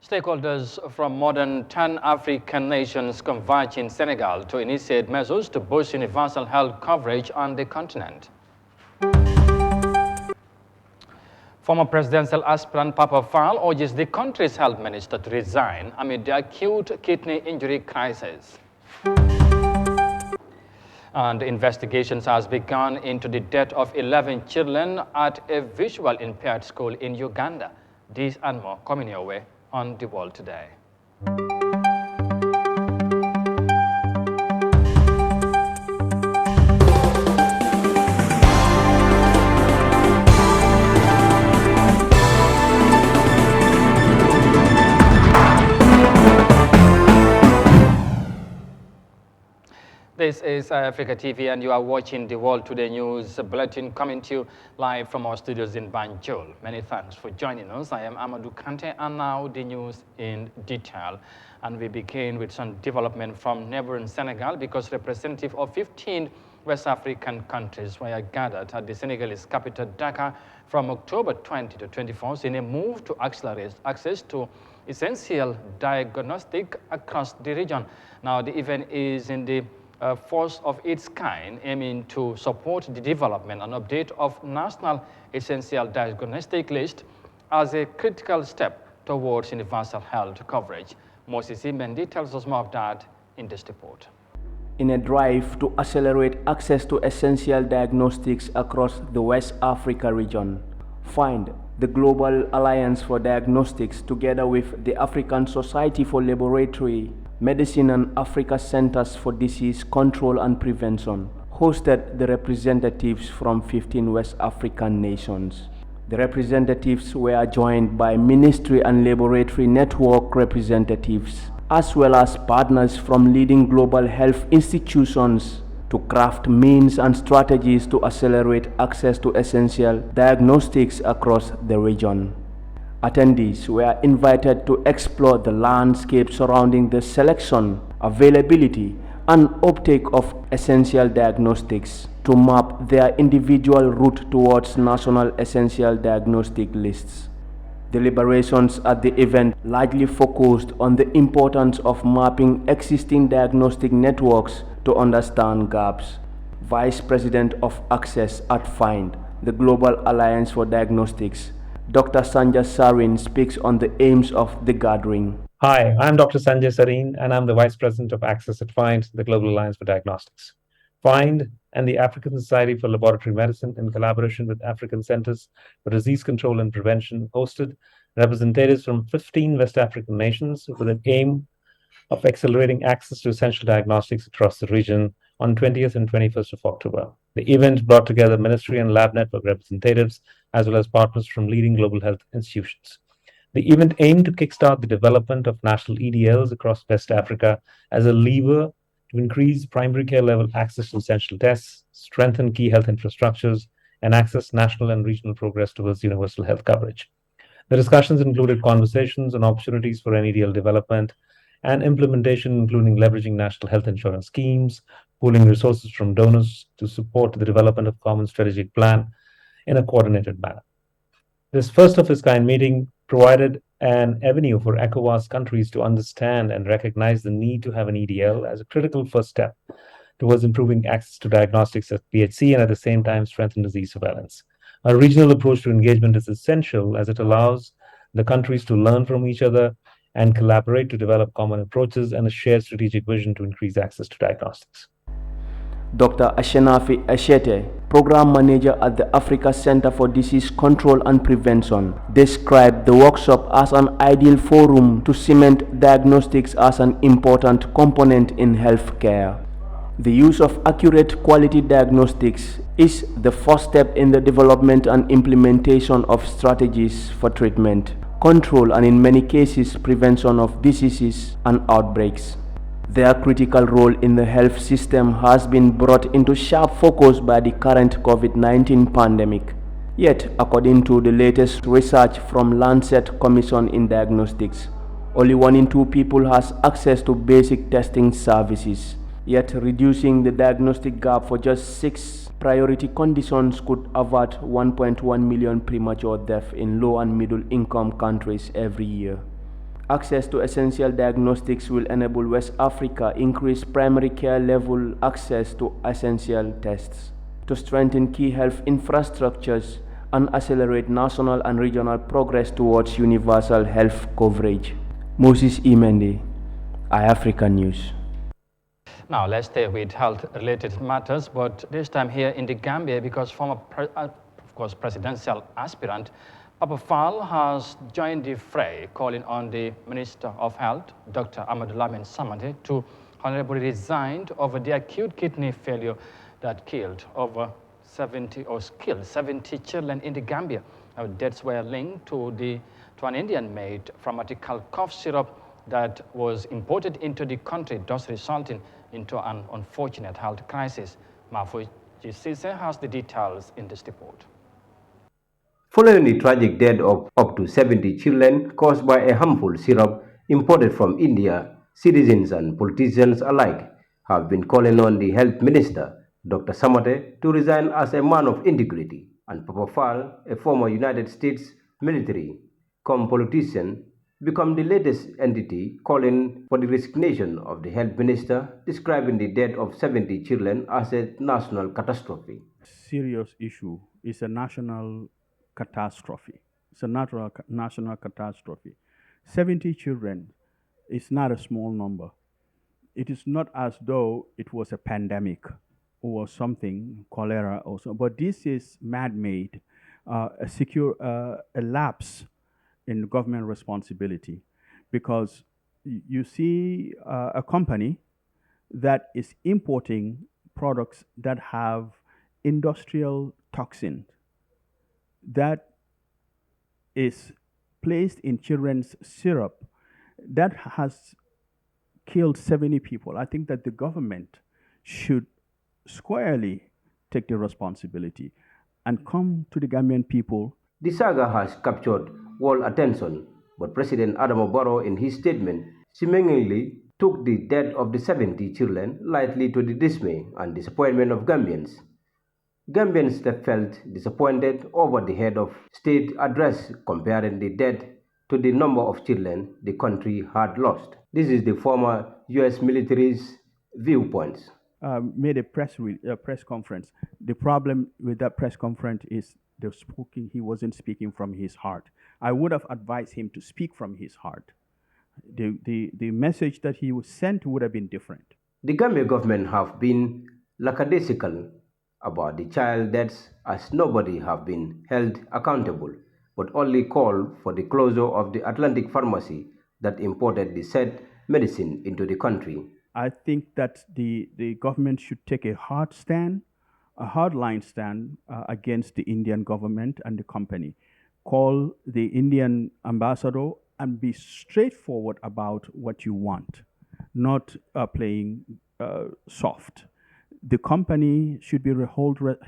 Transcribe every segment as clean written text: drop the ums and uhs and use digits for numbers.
Stakeholders from more than 10 African nations converge in Senegal to initiate measures to boost universal health coverage on the continent. Former presidential aspirant Papa Fall urges the country's health minister to resign amid the acute kidney injury crisis. And investigations has begun into the death of 11 children at a visual impaired school in Uganda. These and more coming your way on The World Today. This is Eyeafrica TV, and you are watching The World Today News Bulletin coming to you live from our studios in Banjul. Many thanks for joining us. I am Amadou Kante, and now the news in detail. And we begin with some development from neighboring Senegal, because representatives of 15 West African countries were gathered at the Senegalese capital Dakar from October 20 to 24 in a move to accelerate access to essential diagnostic across the region. Now, the event is in the first of its kind, aiming to support the development and update of National Essential Diagnostic List as a critical step towards universal health coverage. Moses Mendy tells us more of that in this report. In a drive to accelerate access to essential diagnostics across the West Africa region, FIND, the Global Alliance for Diagnostics, together with the African Society for Laboratory Medicine and Africa Centers for Disease Control and Prevention, hosted the representatives from 15 West African nations. The representatives were joined by Ministry and Laboratory Network representatives, as well as partners from leading global health institutions, to craft means and strategies to accelerate access to essential diagnostics across the region. Attendees were invited to explore the landscape surrounding the selection, availability, and uptake of essential diagnostics to map their individual route towards national essential diagnostic lists. Deliberations at the event largely focused on the importance of mapping existing diagnostic networks to understand gaps. Vice President of Access at FIND, the Global Alliance for Diagnostics, Dr. Sanjay Sarin, speaks on the aims of the gathering. Hi, I'm Dr. Sanjay Sarin, and I'm the Vice President of Access at FIND, the Global Alliance for Diagnostics. FIND and the African Society for Laboratory Medicine, in collaboration with African Centers for Disease Control and Prevention, hosted representatives from 15 West African nations with an aim of accelerating access to essential diagnostics across the region on 20th and 21st of October. The event brought together ministry and lab network representatives, as well as partners from leading global health institutions. The event aimed to kickstart the development of national EDLs across West Africa as a lever to increase primary care level access to essential tests, strengthen key health infrastructures, and access national and regional progress towards universal health coverage. The discussions included conversations on opportunities for NEDL development and implementation, including leveraging national health insurance schemes, pooling resources from donors to support the development of common strategic plan in a coordinated manner. This first of its kind meeting provided an avenue for ECOWAS countries to understand and recognize the need to have an EDL as a critical first step towards improving access to diagnostics at PHC and at the same time strengthen disease surveillance. A regional approach to engagement is essential as it allows the countries to learn from each other and collaborate to develop common approaches and a shared strategic vision to increase access to diagnostics. Dr. Ashenafi Ashete, Program Manager at the Africa Center for Disease Control and Prevention, described the workshop as an ideal forum to cement diagnostics as an important component in healthcare. The use of accurate quality diagnostics is the first step in the development and implementation of strategies for treatment, control, and in many cases prevention of diseases and outbreaks. Their critical role in the health system has been brought into sharp focus by the current COVID-19 pandemic. Yet, according to the latest research from Lancet Commission in Diagnostics, only 1 in 2 people has access to basic testing services. Yet, reducing the diagnostic gap for just 6 priority conditions could avert 1.1 million premature deaths in low and middle income countries every year. Access to essential diagnostics will enable West Africa increase primary care level access to essential tests, to strengthen key health infrastructures and accelerate national and regional progress towards universal health coverage. Moses Imende, Eyeafrica News. Now let's stay with health-related matters, but this time here in the Gambia, because former, presidential aspirant Papa Fall has joined the fray, calling on the Minister of Health, Dr. Amadou Lamine Samate, to honorably resign over the acute kidney failure that killed 70 children in the Gambia. Now, deaths were linked to an Indian-made pharmaceutical cough syrup that was imported into the country, thus resulting into an unfortunate health crisis. Mafu Gisise has the details in this report. Following the tragic death of up to 70 children caused by a harmful syrup imported from India, citizens and politicians alike have been calling on the health minister, Dr. Samate, to resign as a man of integrity, and Papa Fall, a former United States military come politician, become the latest entity calling for the resignation of the health minister, describing the death of 70 children as a national catastrophe. Serious issue is a national catastrophe. It's a national catastrophe. 70 children is not a small number. It is not as though it was a pandemic or something, cholera or so, but this is man-made, a lapse in government responsibility, because you see a company that is importing products that have industrial toxin that is placed in children's syrup that has killed 70 people. I think that the government should squarely take the responsibility and come to the Gambian people. The saga has captured world attention, but President Adama Barrow, in his statement, seemingly took the death of the 70 children lightly, to the dismay and disappointment of Gambians. Gambians that felt disappointed over the head of state address comparing the death to the number of children the country had lost. This is the former U.S. military's viewpoints. Made a press conference. The problem with that press conference is he wasn't speaking from his heart. I would have advised him to speak from his heart. The message that he was sent would have been different. The Gambia government have been lackadaisical about the child deaths, as nobody have been held accountable, but only called for the closure of the Atlantic pharmacy that imported the said medicine into the country. I think that the government should take a hardline stand against the Indian government and the company. Call the Indian ambassador and be straightforward about what you want, not playing soft. The company should be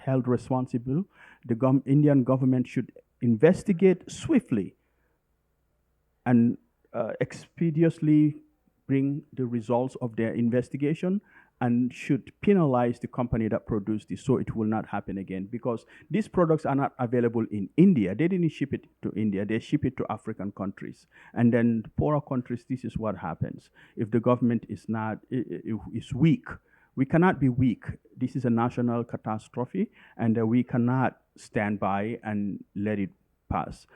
held responsible. The Indian government should investigate swiftly and expeditiously bring the results of their investigation, and should penalize the company that produced this so it will not happen again, because these products are not available in India. They didn't ship it to India, they ship it to African countries. And then poorer countries, this is what happens. If the government is weak, we cannot be weak. This is a national catastrophe, and we cannot stand by and let it pass.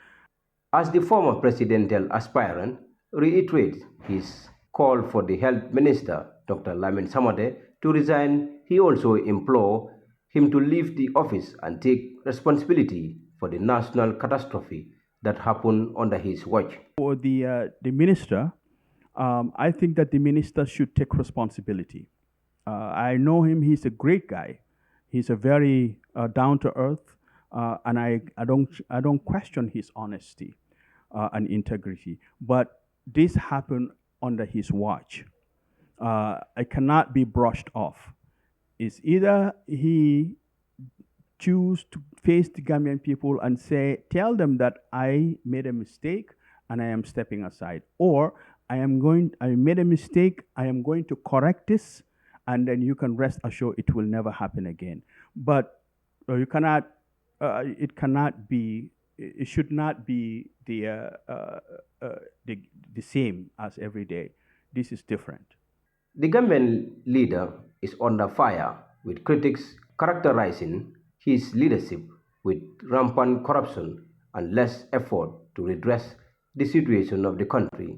As the former presidential aspirant reiterates his call for the health minister, Dr. Lamine Samate, to resign, he also implored him to leave the office and take responsibility for the national catastrophe that happened under his watch. For the minister, I think that the minister should take responsibility. I know him, he's a great guy. He's a very down-to-earth, and I don't question his honesty and integrity. But this happened under his watch. It cannot be brushed off. It's either he choose to face the Gambian people and tell them that I made a mistake and I am stepping aside, or I made a mistake, I am going to correct this, and then you can rest assured it will never happen again. But it cannot be it should not be the same as every day. This is different. The Gambian leader is under fire, with critics characterizing his leadership with rampant corruption and less effort to redress the situation of the country.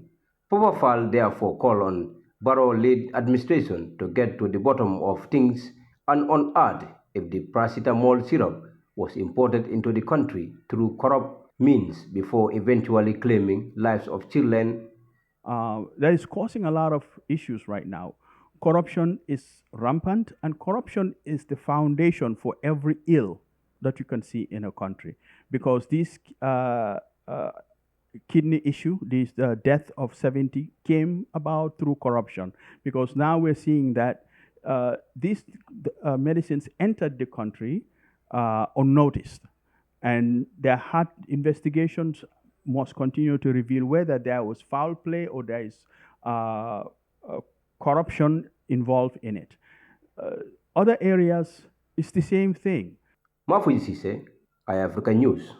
Papa Fall therefore called on Barrow-led administration to get to the bottom of things and unearth if the paracetamol syrup was imported into the country through corrupt means before eventually claiming lives of children. That is causing a lot of issues right now. Corruption is rampant, and corruption is the foundation for every ill that you can see in a country. Because this kidney issue, this death of 70, came about through corruption. Because now we're seeing that these medicines entered the country unnoticed, and their hard investigations must continue to reveal whether there was foul play or there is corruption involved in it. Other areas, it's the same thing. Mafuji Sise, Eyeafrica News.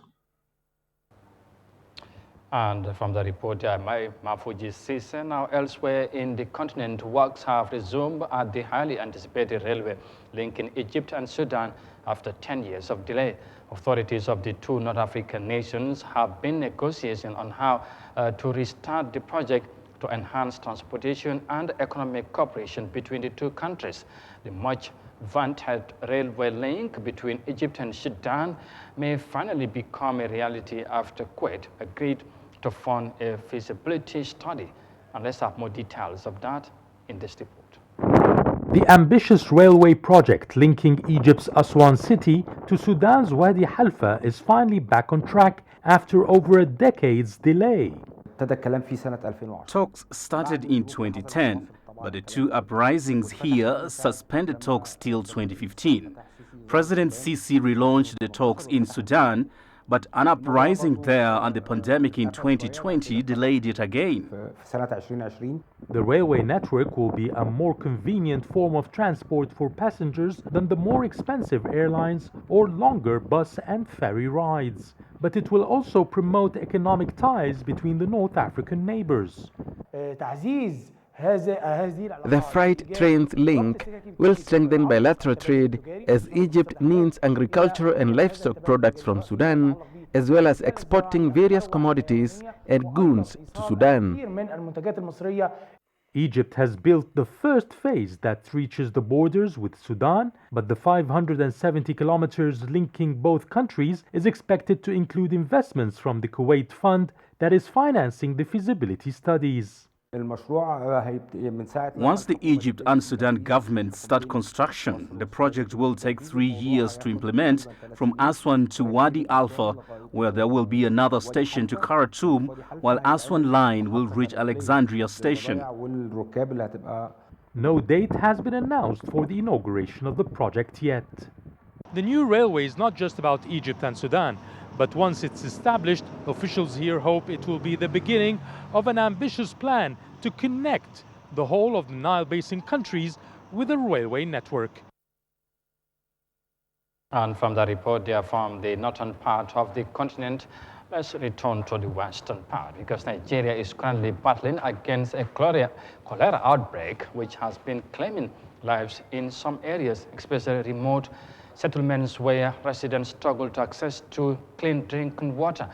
And from the report by Mafuji Sise, now elsewhere in the continent, works have resumed at the highly anticipated railway linking Egypt and Sudan after 10 years of delay. Authorities of the two North African nations have been negotiating on how to restart the project to enhance transportation and economic cooperation between the two countries. The much vaunted railway link between Egypt and Sudan may finally become a reality after Kuwait agreed to fund a feasibility study. And let's have more details of that in this report. The ambitious railway project linking Egypt's Aswan city to Sudan's Wadi Halfa is finally back on track after over a decade's delay. Talks started in 2010, but the two uprisings here suspended talks till 2015. President Sisi relaunched the talks in Sudan, but an uprising there and the pandemic in 2020 delayed it again. The railway network will be a more convenient form of transport for passengers than the more expensive airlines or longer bus and ferry rides. But it will also promote economic ties between the North African neighbors. The freight trains link will strengthen bilateral trade as Egypt needs agricultural and livestock products from Sudan, as well as exporting various commodities and goods to Sudan. Egypt has built the first phase that reaches the borders with Sudan, but the 570 kilometers linking both countries is expected to include investments from the Kuwait Fund that is financing the feasibility studies. Once the Egypt and Sudan governments start construction, the project will take 3 years to implement from Aswan to Wadi Alpha, where there will be another station to Khartoum, while Aswan line will reach Alexandria station. No date has been announced for the inauguration of the project yet. The new railway is not just about Egypt and Sudan, but once it's established, officials here hope it will be the beginning of an ambitious plan to connect the whole of the Nile Basin countries with a railway network. And from the report there from the northern part of the continent, let's return to the western part, because Nigeria is currently battling against a cholera outbreak, which has been claiming lives in some areas, especially remote settlements where residents struggle to access to clean drinking water.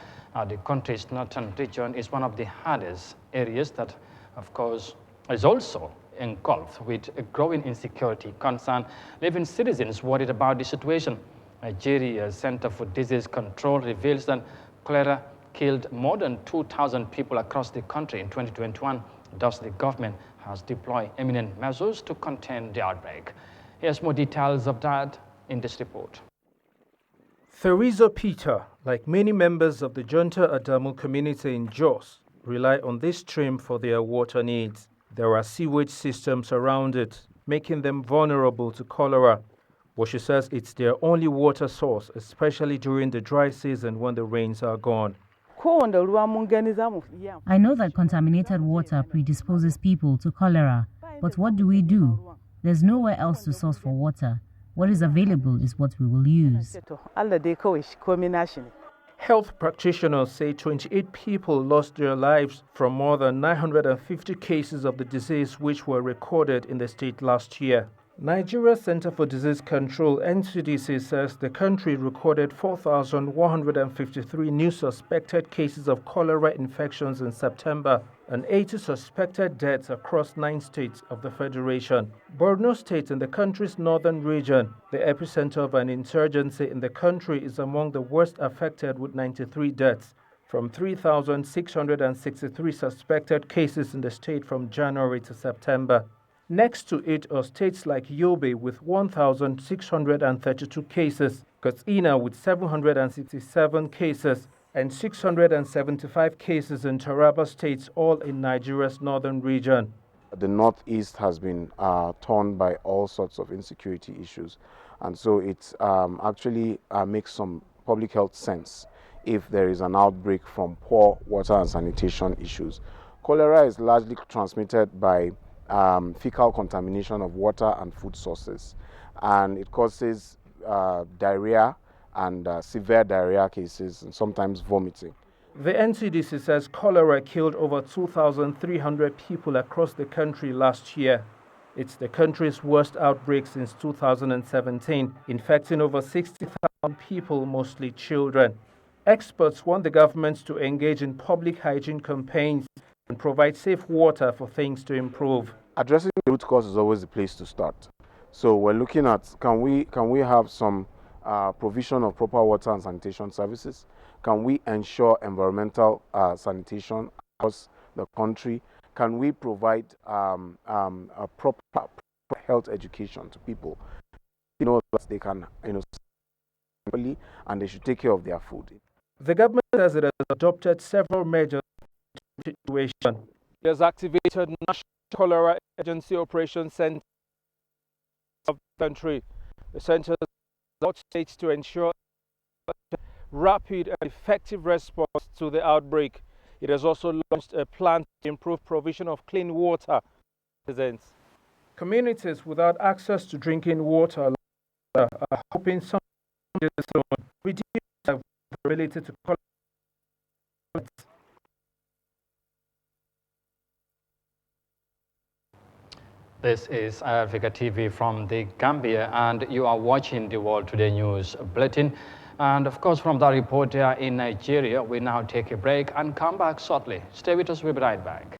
The country's northern region is one of the hardest areas that, of course, is also engulfed with a growing insecurity concern, leaving citizens worried about the situation. Nigeria's Center for Disease Control reveals that cholera killed more than 2,000 people across the country in 2021. Thus, the government has deployed eminent measures to contain the outbreak. Here's more details of that in this report. Theresa Peter, like many members of the Junta Adamu community in Jos, rely on this stream for their water needs. There are sewage systems around it, making them vulnerable to cholera. But she says it's their only water source, especially during the dry season when the rains are gone. I know that contaminated water predisposes people to cholera, but what do we do? There's nowhere else to source for water. What is available is what we will use. Health practitioners say 28 people lost their lives from more than 950 cases of the disease which were recorded in the state last year. Nigeria's Center for Disease Control (NCDC) says the country recorded 4,153 new suspected cases of cholera infections in September and 80 suspected deaths across 9 states of the Federation. Borno State, in the country's northern region, the epicenter of an insurgency in the country, is among the worst affected with 93 deaths from 3,663 suspected cases in the state from January to September. Next to it are states like Yobe with 1,632 cases, Katsina with 767 cases, and 675 cases in Taraba states, all in Nigeria's northern region. The northeast has been torn by all sorts of insecurity issues, and so it actually makes some public health sense if there is an outbreak from poor water and sanitation issues. Cholera is largely transmitted by fecal contamination of water and food sources, and it causes diarrhea and severe diarrhea cases and sometimes vomiting. The NCDC says cholera killed over 2,300 people across the country last year. It's the country's worst outbreak since 2017, infecting over 60,000 people, mostly children. Experts want the government to engage in public hygiene campaigns and provide safe water for things to improve. Addressing the root cause is always the place to start. So we're looking at, can we have some provision of proper water and sanitation services? Can we ensure environmental sanitation across the country? Can we provide a proper health education to people? You know that they can, and they should take care of their food. The government says it has adopted several measures in the situation. It has activated National Cholera Emergency Operations Center of the country. The center has allowed states to ensure rapid and effective response to the outbreak. It has also launched a plan to improve provision of clean water to citizens. Communities without access to drinking water are hoping some reduce related to cholera. This is Eyeafrica TV from the Gambia, and you are watching the World Today News Bulletin. And of course, from the reporter in Nigeria, we now take a break and come back shortly. Stay with us, we'll be right back.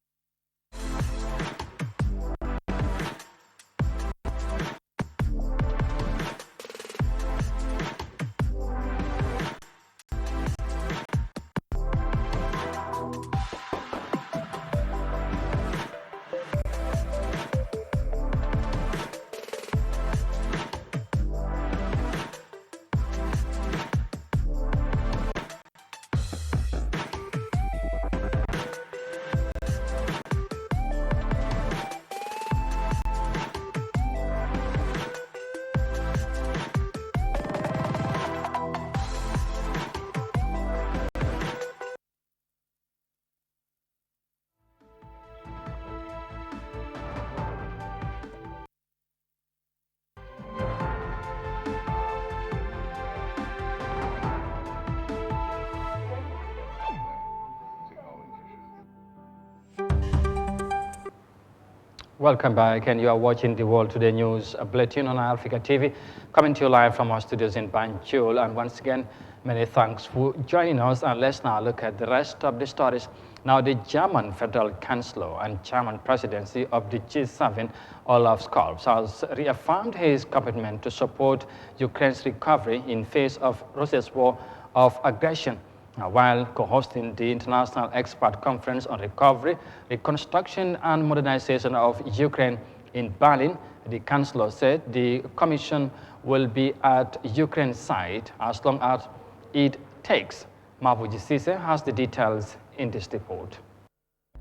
Welcome back, and you are watching the World Today News Bulletin on Eyeafrica TV, coming to you live from our studios in Banjul. And once again, many thanks for joining us. And let's now look at the rest of the stories. Now, the German Federal Chancellor and Chairman Presidency of the G7, Olaf Scholz, has reaffirmed his commitment to support Ukraine's recovery in face of Russia's war of aggression. While co-hosting the International Expert Conference on Recovery, Reconstruction and Modernization of Ukraine in Berlin, the Chancellor said the Commission will be at Ukraine's side as long as it takes. Mavuji Sise has the details in this report.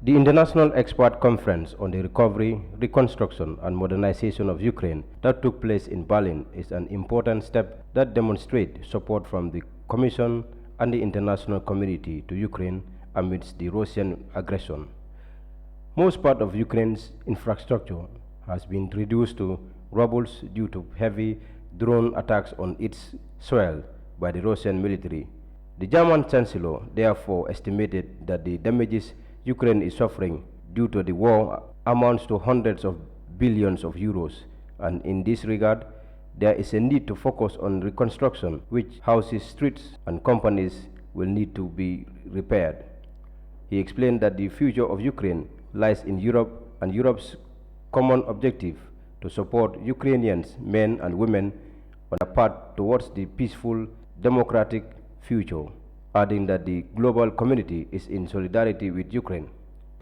The International Expert Conference on the Recovery, Reconstruction and Modernization of Ukraine that took place in Berlin is an important step that demonstrates support from the Commission and the international community to Ukraine amidst the Russian aggression. Most part of Ukraine's infrastructure has been reduced to rubble due to heavy drone attacks on its soil by the Russian military. The German Chancellor therefore estimated that the damages Ukraine is suffering due to the war amounts to hundreds of billions of euros, and in this regard, there is a need to focus on reconstruction, which houses, streets, and companies will need to be repaired. He explained that the future of Ukraine lies in Europe, and Europe's common objective to support Ukrainians, men and women, on a path towards the peaceful, democratic future, adding that the global community is in solidarity with Ukraine.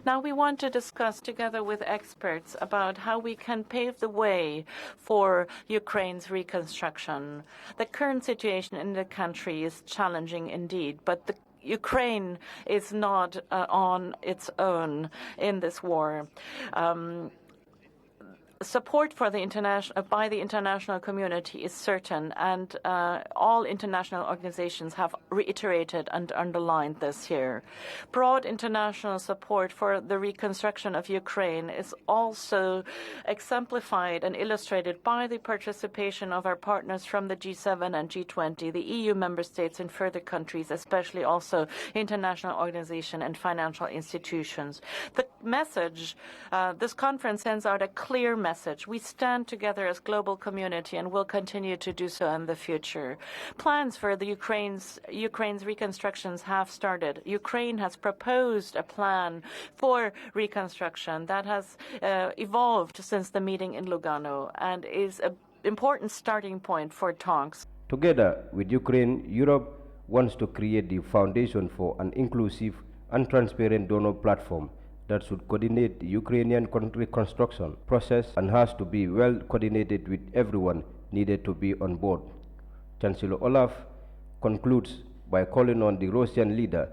Now we want to discuss together with experts about how we can pave the way for Ukraine's reconstruction. The current situation in the country is challenging indeed, but Ukraine is not on its own in this war. Support for by the international community is certain, and all international organizations have reiterated and underlined this here. Broad international support for the reconstruction of Ukraine is also exemplified and illustrated by the participation of our partners from the G7 and G20, the EU member states, and further countries, especially also international organizations and financial institutions. The message, this conference sends out a clear message. We stand together as global community and will continue to do so in the future. Plans for the Ukraine's reconstructions have started. Ukraine has proposed a plan for reconstruction that has evolved since the meeting in Lugano and is an important starting point for talks. Together with Ukraine, Europe wants to create the foundation for an inclusive and transparent donor platform that should coordinate the Ukrainian reconstruction process and has to be well coordinated with everyone needed to be on board. Chancellor Olaf concludes by calling on the Russian leader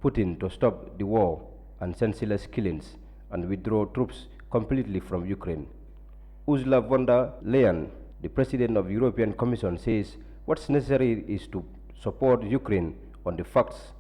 Putin to stop the war and senseless killings and withdraw troops completely from Ukraine. Ursula von der Leyen, the President of the European Commission, says what's necessary is to support Ukraine on the facts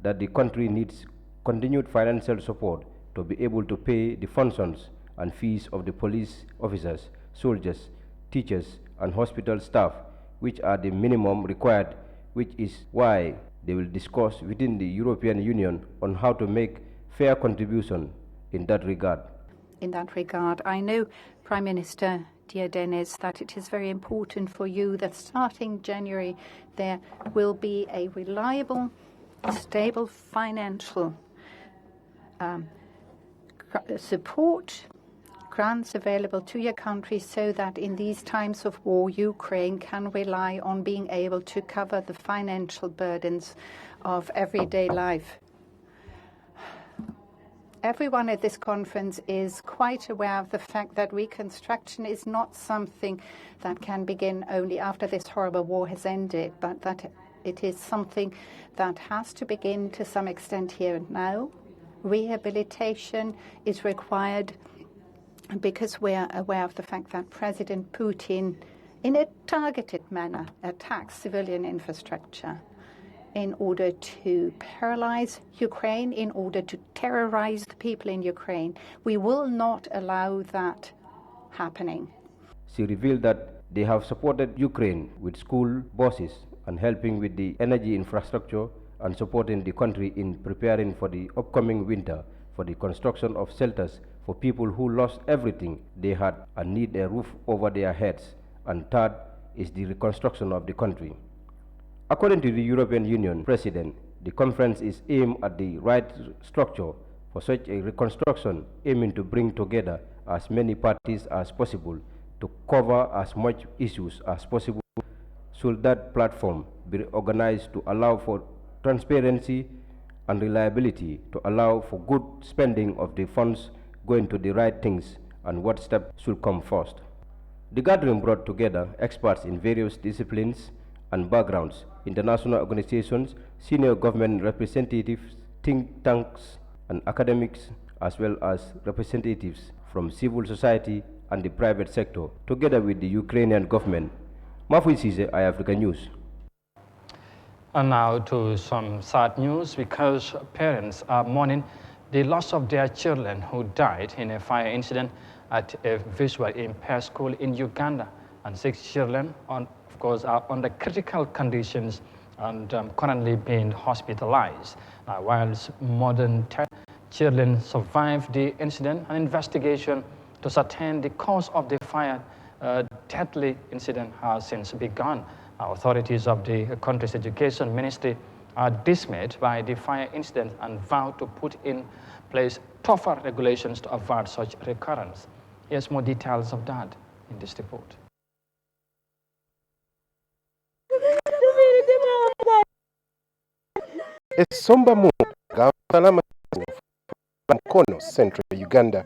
that the country needs continued financial support to be able to pay the functions and fees of the police officers, soldiers, teachers, and hospital staff, which are the minimum required, which is why they will discuss within the European Union on how to make fair contribution in that regard. In that regard, I know, Prime Minister, dear Dennis, that it is very important for you that starting January there will be a reliable, stable financial support, grants available to your country so that in these times of war, Ukraine can rely on being able to cover the financial burdens of everyday life. Everyone at this conference is quite aware of the fact that reconstruction is not something that can begin only after this horrible war has ended, but that it is something that has to begin to some extent here and now. Rehabilitation is required because we are aware of the fact that President Putin, in a targeted manner, attacks civilian infrastructure in order to paralyze Ukraine, in order to terrorize the people in Ukraine. We will not allow that happening. She revealed that they have supported Ukraine with school buses and helping with the energy infrastructure and supporting the country in preparing for the upcoming winter for the construction of shelters for people who lost everything they had and need a roof over their heads. And third is the reconstruction of the country. According to the European Union President, the conference is aimed at the right structure for such a reconstruction, aiming to bring together as many parties as possible to cover as much issues as possible. Should that platform be organized to allow for transparency and reliability, to allow for good spending of the funds going to the right things, and what steps should come first. The gathering brought together experts in various disciplines and backgrounds, international organizations, senior government representatives, think tanks, and academics, as well as representatives from civil society and the private sector, together with the Ukrainian government. Mafui Sise, Eyeafrica News. And now to some sad news, because parents are mourning the loss of their children who died in a fire incident at a visually impaired school in Uganda. And 6 children, of course, are under critical conditions and currently being hospitalized. Whilst more than 10 children survived the incident, an investigation to ascertain the cause of the fire deadly incident has since begun. Authorities of the country's education ministry are dismayed by the fire incident and vow to put in place tougher regulations to avoid such recurrence. Here's more details of that in this report. A somber mood Salama Kono, central Uganda,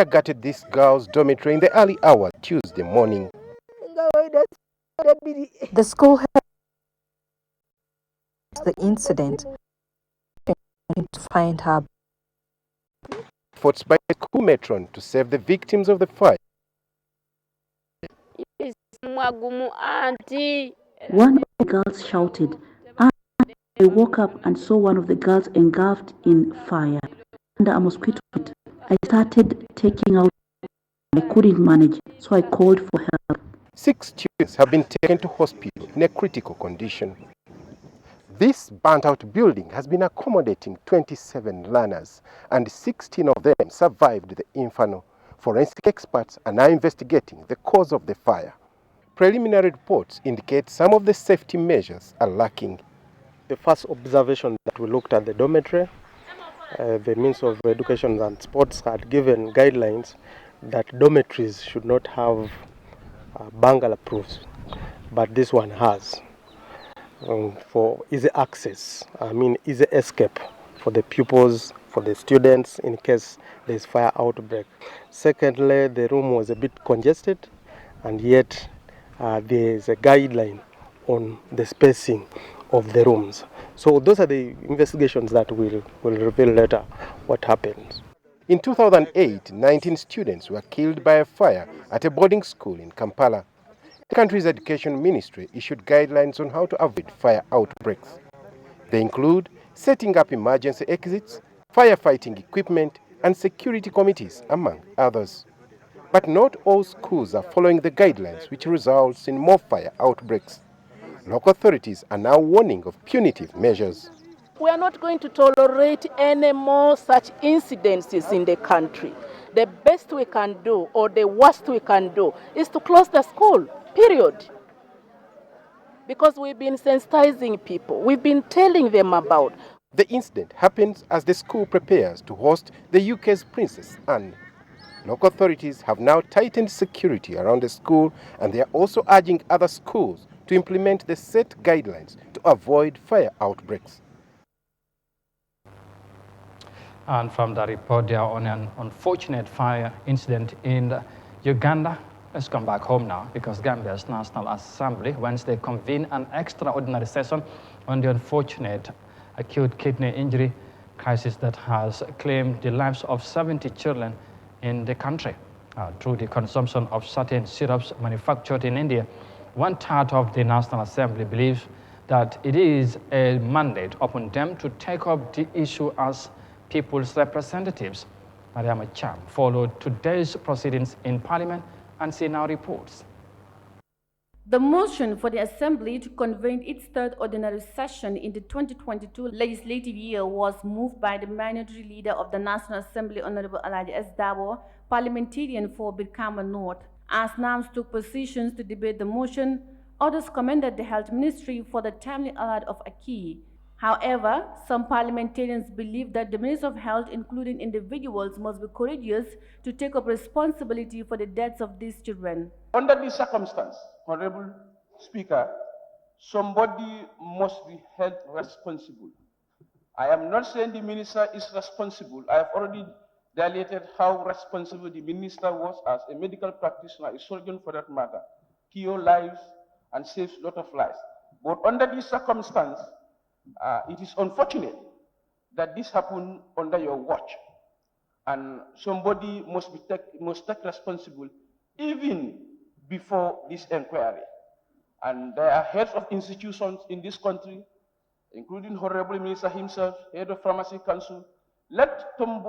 gutted this girl's dormitory in the early hours Tuesday morning. The school had the incident to find her. Efforts by the school matron to save the victims of the fire. One of the girls shouted, "Ah!" I woke up and saw one of the girls engulfed in fire under a mosquito net. I started taking out. I couldn't manage, so I called for help. 6 students have been taken to hospital in a critical condition. This burnt-out building has been accommodating 27 learners, and 16 of them survived the inferno. Forensic experts are now investigating the cause of the fire. Preliminary reports indicate some of the safety measures are lacking. The first observation that we looked at the dormitory, the Ministry of Education and Sports had given guidelines that dormitories should not have bungalow proofs, but this one has. For easy access, easy escape for the pupils, for the students in case there is fire outbreak. Secondly, the room was a bit congested, and yet there is a guideline on the spacing of the rooms. So those are the investigations that will reveal later what happened. In 2008, 19 students were killed by a fire at a boarding school in Kampala. The country's education ministry issued guidelines on how to avoid fire outbreaks. They include setting up emergency exits, firefighting equipment, and security committees, among others. But not all schools are following the guidelines, which results in more fire outbreaks. Local authorities are now warning of punitive measures. We are not going to tolerate any more such incidences in the country. The best we can do, or the worst we can do, is to close the school, period. Because we've been sensitizing people. We've been telling them about. The incident happens as the school prepares to host the UK's Princess Anne. Local authorities have now tightened security around the school, and they are also urging other schools to implement the set guidelines to avoid fire outbreaks. And from the report there on an unfortunate fire incident in Uganda, let's come back home now, because Gambia's National Assembly Wednesday convened an extraordinary session on the unfortunate acute kidney injury crisis that has claimed the lives of 70 children in the country through the consumption of certain syrups manufactured in India. 1/3 of the National Assembly believes that it is a mandate upon them to take up the issue as people's representatives. Mariama Cham followed today's proceedings in Parliament, and she now reports. The motion for the Assembly to convene its third ordinary session in the 2022 legislative year was moved by the minority leader of the National Assembly, Honorable Alhaji S. Dabo, parliamentarian for Birkama North. As NAMS took positions to debate the motion, others commended the Health Ministry for the timely alert of a key. However, some parliamentarians believe that the Minister of Health, including individuals, must be courageous to take up responsibility for the deaths of these children. Under this circumstance, Honorable Speaker, somebody must be held responsible. I am not saying the minister is responsible. I have already dilated how responsible the minister was as a medical practitioner, a surgeon for that matter, cure lives and saves a lot of lives. But under this circumstance, it is unfortunate that this happened under your watch, and somebody must take responsible even before this inquiry. And there are heads of institutions in this country, including Honorable Minister himself, head of Pharmacy Council. Let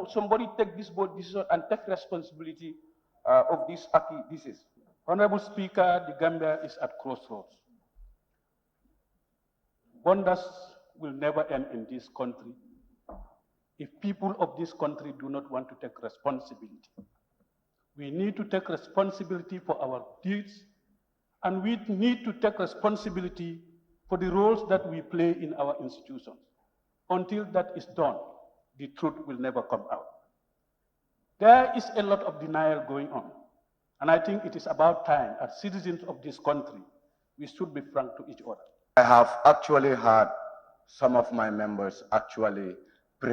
somebody take this board decision and take responsibility of this disease. Honorable Speaker, the Gambia is at crossroads. Wonders will never end in this country if people of this country do not want to take responsibility. We need to take responsibility for our deeds, and we need to take responsibility for the roles that we play in our institutions. Until that is done, the truth will never come out. There is a lot of denial going on, and I think it is about time, as citizens of this country, we should be frank to each other. I have actually had some of my members actually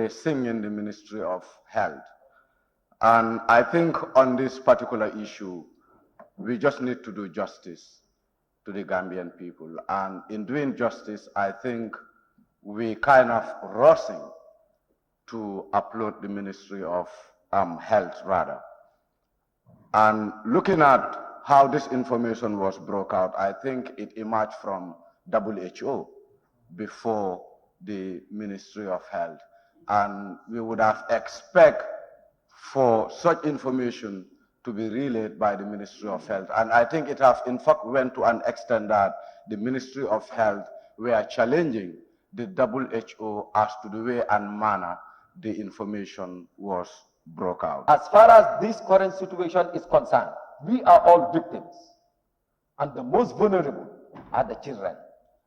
singing the Ministry of Health. And I think on this particular issue, we just need to do justice to the Gambian people. And in doing justice, I think we kind of rushing to upload the Ministry of Health rather. And looking at how this information was broke out, I think it emerged from WHO before the Ministry of Health. And we would have expected for such information to be relayed by the Ministry of Health. And I think it has in fact went to an extent that the Ministry of Health were challenging the WHO as to the way and manner the information was broke out. As far as this current situation is concerned, we are all victims. And the most vulnerable are the children.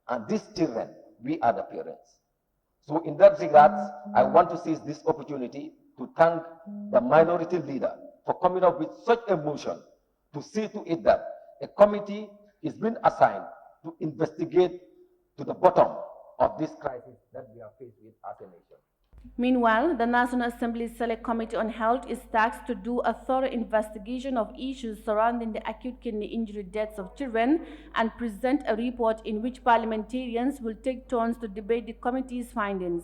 And these children, we are the parents. So in that regard, I want to seize this opportunity to thank the minority leader for coming up with such a motion to see to it that a committee is being assigned to investigate to the bottom of this crisis that we are faced with as a nation. Meanwhile, the National Assembly Select Committee on Health is tasked to do a thorough investigation of issues surrounding the acute kidney injury deaths of children and present a report in which parliamentarians will take turns to debate the committee's findings.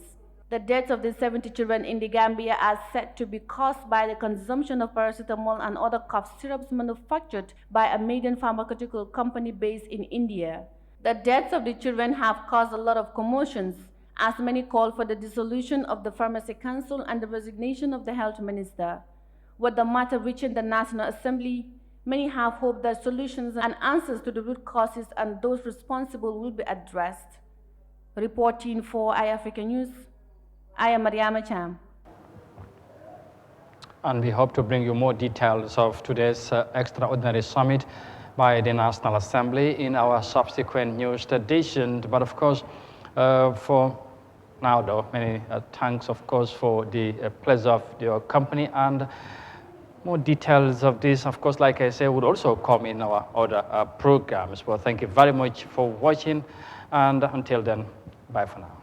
The deaths of the 70 children in the Gambia are said to be caused by the consumption of paracetamol and other cough syrups manufactured by a maiden pharmaceutical company based in India. The deaths of the children have caused a lot of commotions, as many call for the dissolution of the Pharmacy Council and the resignation of the Health Minister. With the matter reaching the National Assembly, many have hoped that solutions and answers to the root causes and those responsible will be addressed. Reporting for Eyeafrica News, I am Yahya Jammeh. And we hope to bring you more details of today's extraordinary summit by the National Assembly in our subsequent news edition. But of course, for now though, many thanks of course for the pleasure of your company, and more details of this, of course, like I say, would also come in our other programs. Well, thank you very much for watching, and until then, bye for now.